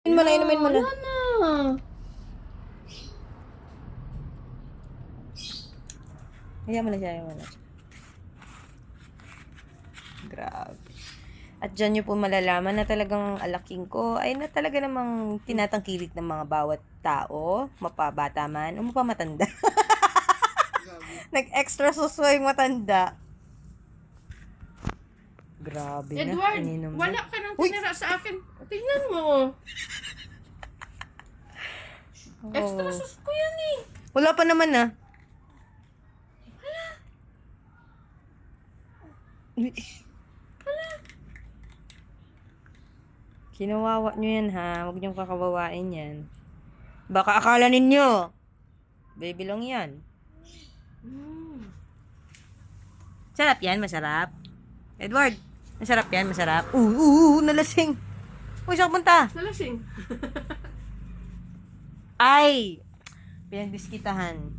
Inumin mo na, inumin mo na. Wala na. Hayaan mo na siya, hayaan mo na siya. Grabe. At dyan nyo po malalaman na talagang alaking ko ay na talaga namang tinatangkilik ng mga bawat tao, mapabata man o mapamatanda. Nag-extra susway matanda. Grabe na. Edward, ininom na. wala ka nang Uy! tinira sa akin. Tingnan mo. Extra Oh. sauce ko yan eh. Wala pa naman ah. Kinawawa nyo yan ha. Huwag nyo kakawawain yan. Baka akala ninyo. Baby lang yan. Sarap yan, masarap. Edward, masarap yan, masarap. Nalasing. Uy, saan ka punta? Nalasing. Ay! Pinagdiskitahan.